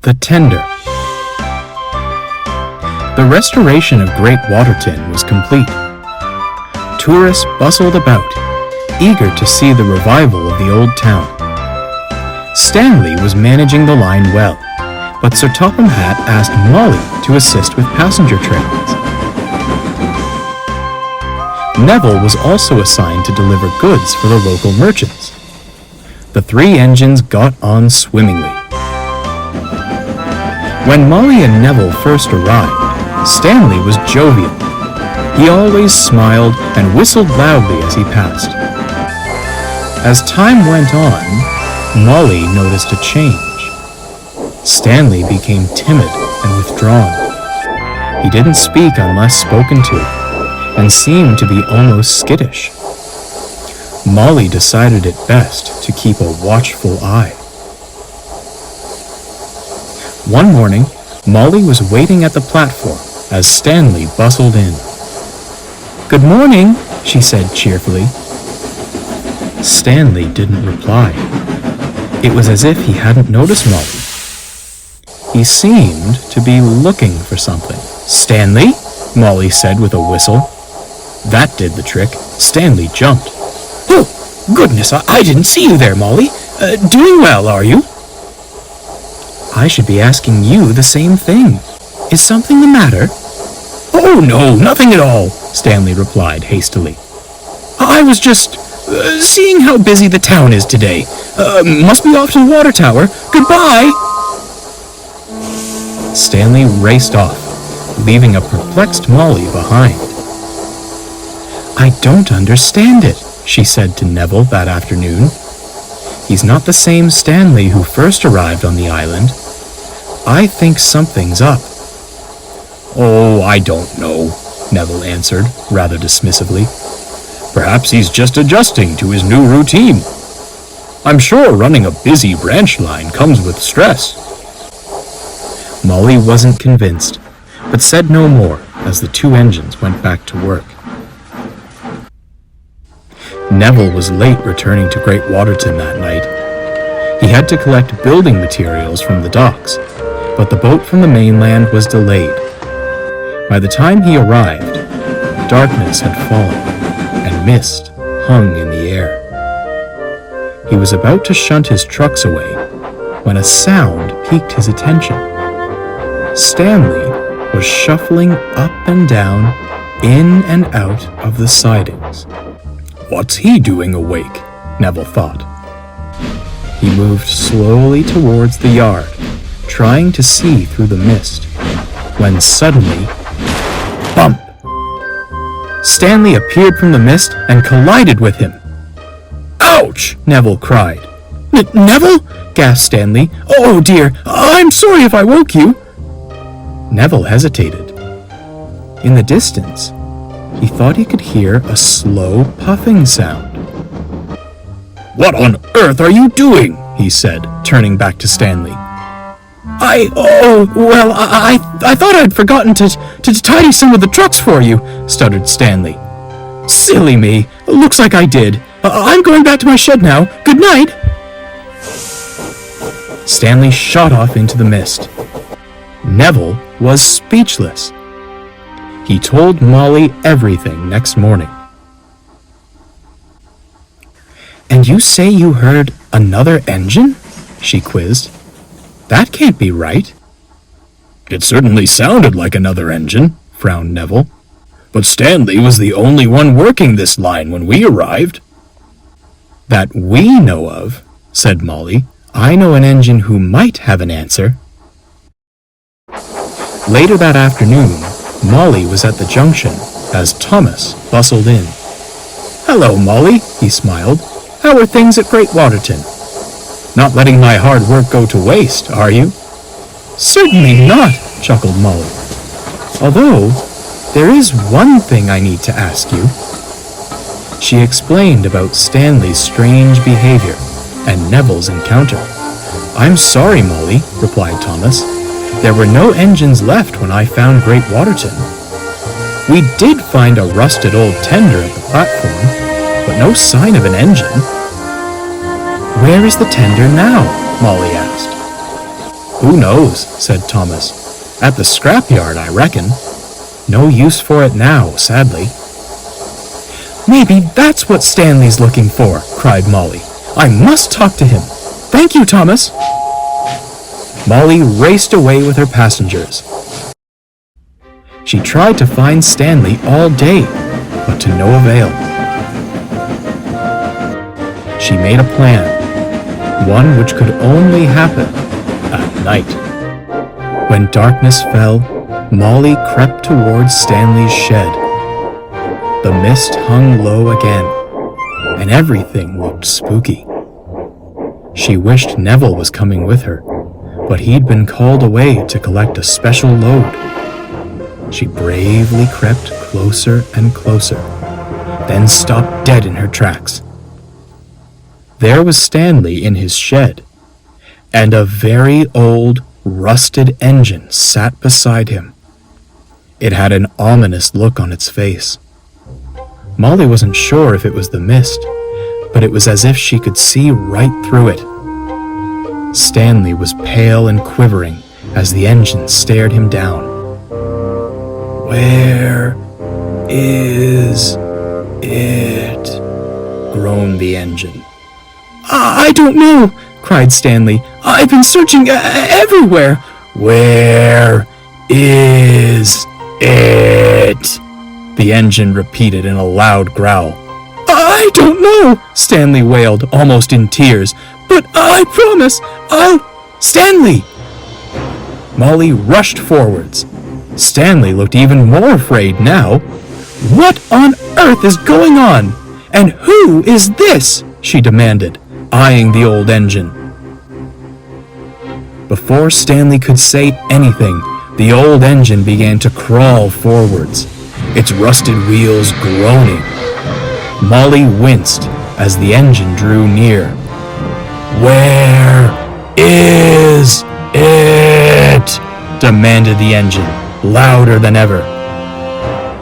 The Tender. The restoration of Great Waterton was complete. Tourists bustled about, eager to see the revival of the old town. Stanley was managing the line well, but Sir Topham Hatt asked Molly to assist with passenger trains. Neville was also assigned to deliver goods for the local merchants. The three engines got on swimmingly. When Molly and Neville first arrived, Stanley was jovial. He always smiled and whistled loudly as he passed. As time went on, Molly noticed a change. Stanley became timid and withdrawn. He didn't speak unless spoken to, and seemed to be almost skittish. Molly decided it best to keep a watchful eye. One morning, Molly was waiting at the platform as Stanley bustled in. "Good morning," she said cheerfully. Stanley didn't reply. It was as if he hadn't noticed Molly. He seemed to be looking for something. "Stanley?" Molly said with a whistle. That did the trick. Stanley jumped. "Oh, goodness, I didn't see you there, Molly. Doing well, are you?" "I should be asking you the same thing. Is something the matter?" "Oh, no, nothing at all," Stanley replied hastily. "I was just seeing how busy the town is today. Must be off to the water tower. Goodbye." Stanley raced off, leaving a perplexed Molly behind. "I don't understand it," she said to Neville that afternoon. "He's not the same Stanley who first arrived on the island. I think something's up." "Oh, I don't know," Neville answered, rather dismissively. "Perhaps he's just adjusting to his new routine. I'm sure running a busy branch line comes with stress." Molly wasn't convinced, but said no more as the two engines went back to work. Neville was late returning to Great Waterton that night. He had to collect building materials from the docks, but the boat from the mainland was delayed. By the time he arrived, darkness had fallen, and mist hung in the air. He was about to shunt his trucks away when a sound piqued his attention. Stanley was shuffling up and down, in and out of the sidings. "What's he doing awake?" Neville thought. He moved slowly towards the yard, trying to see through the mist, when suddenly, bump! Stanley appeared from the mist and collided with him. "Ouch!" Neville cried. "Neville?" gasped Stanley. "Oh dear, I'm sorry if I woke you." Neville hesitated. In the distance, he thought he could hear a slow puffing sound. "What on earth are you doing?" he said, turning back to Stanley. I thought I'd forgotten to tidy some of the trucks for you," stuttered Stanley. "Silly me. Looks like I did. I'm going back to my shed now. Good night." Stanley shot off into the mist. Neville was speechless. He told Molly everything next morning. "And you say you heard another engine?" she quizzed. "That can't be right." "It certainly sounded like another engine," frowned Neville. "But Stanley was the only one working this line when we arrived." "That we know of," said Molly. "I know an engine who might have an answer." Later that afternoon, Molly was at the junction as Thomas bustled in. "Hello, Molly," he smiled. "How are things at Great Waterton? Not letting my hard work go to waste, are you?" "Certainly not," chuckled Molly. "Although, there is one thing I need to ask you." She explained about Stanley's strange behavior and Neville's encounter. "I'm sorry, Molly," replied Thomas. "There were no engines left when I found Great Waterton. We did find a rusted old tender at the platform, but no sign of an engine." "Where is the tender now?" Molly asked. "Who knows," said Thomas. "At the scrapyard, I reckon. No use for it now, sadly." "Maybe that's what Stanley's looking for," cried Molly. "I must talk to him. Thank you, Thomas." Molly raced away with her passengers. She tried to find Stanley all day, but to no avail. She made a plan, one which could only happen at night. When darkness fell, Molly crept towards Stanley's shed. The mist hung low again, and everything looked spooky. She wished Neville was coming with her, but he'd been called away to collect a special load. She bravely crept closer and closer, then stopped dead in her tracks. There was Stanley in his shed, and a very old, rusted engine sat beside him. It had an ominous look on its face. Molly wasn't sure if it was the mist, but it was as if she could see right through it. Stanley was pale and quivering as the engine stared him down. "Where is it?" groaned the engine. "I don't know," cried Stanley. "I've been searching everywhere." "Where is it?" the engine repeated in a loud growl. "I don't know," Stanley wailed, almost in tears. "But I promise, I'll—" "Stanley!" Molly rushed forwards. Stanley looked even more afraid now. "What on earth is going on? And who is this?" she demanded, eyeing the old engine. Before Stanley could say anything, the old engine began to crawl forwards, its rusted wheels groaning. Molly winced as the engine drew near. "Where is it?" demanded the engine, louder than ever.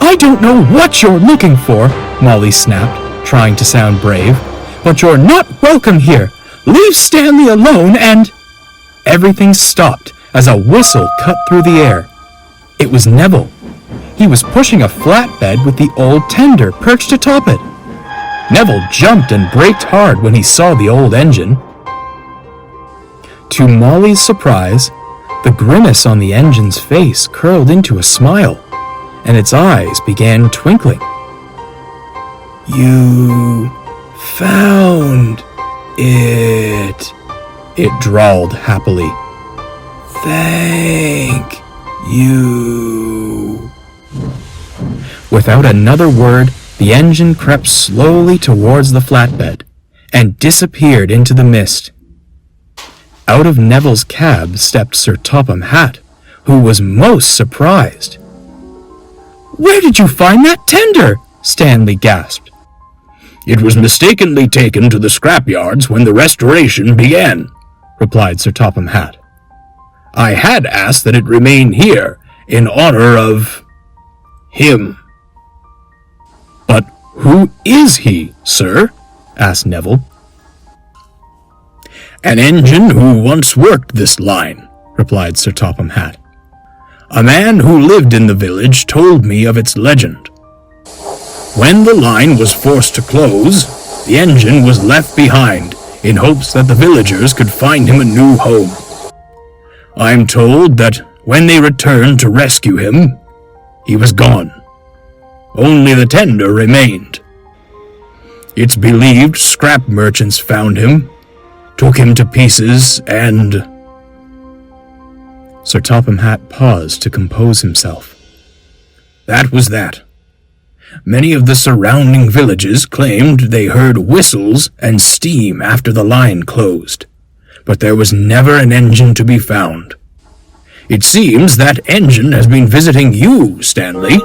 "I don't know what you're looking for," Molly snapped, trying to sound brave, "but you're not welcome here. Leave Stanley alone and—" Everything stopped as a whistle cut through the air. It was Neville. He was pushing a flatbed with the old tender perched atop it. Neville jumped and braked hard when he saw the old engine. To Molly's surprise, the grimace on the engine's face curled into a smile, and its eyes began twinkling. "You found it," it drawled happily. "Thank you." Without another word, the engine crept slowly towards the flatbed and disappeared into the mist. Out of Neville's cab stepped Sir Topham Hatt, who was most surprised. "Where did you find that tender?" Stanley gasped. "It was mistakenly taken to the scrapyards when the restoration began," replied Sir Topham Hatt. "I had asked that it remain here in honor of him." "But who is he, sir?" asked Neville. "An engine who once worked this line," replied Sir Topham Hatt. "A man who lived in the village told me of its legend. When the line was forced to close, the engine was left behind in hopes that the villagers could find him a new home. I'm told that when they returned to rescue him, he was gone. Only the tender remained. It's believed scrap merchants found him, took him to pieces, and—" Sir Topham Hatt paused to compose himself. "That was that. Many of the surrounding villages claimed they heard whistles and steam after the line closed, but there was never an engine to be found. It seems that engine has been visiting you, Stanley."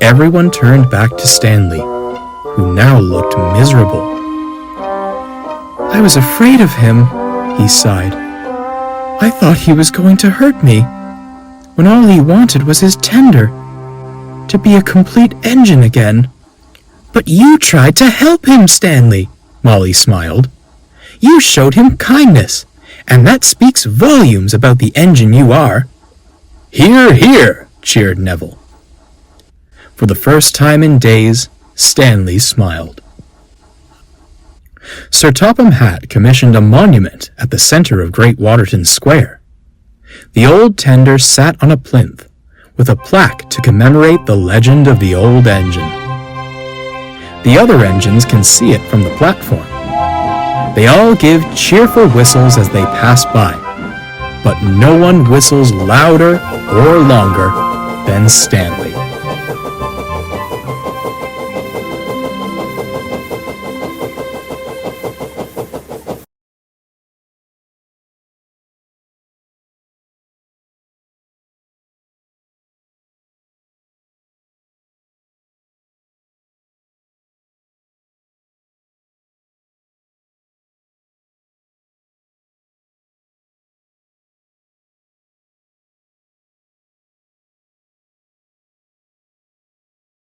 Everyone turned back to Stanley, who now looked miserable. "I was afraid of him," he sighed. "I thought he was going to hurt me, when all he wanted was his tender, to be a complete engine again." "But you tried to help him, Stanley," Molly smiled. "You showed him kindness, And that speaks volumes about the engine you are." "Hear, hear," cheered Neville. For the first time in days, Stanley smiled. Sir Topham Hatt commissioned a monument at the center of Great Waterton Square. The old tender sat on a plinth, with a plaque to commemorate the legend of the old engine. The other engines can see it from the platform. They all give cheerful whistles as they pass by, but no one whistles louder or longer than Stanley.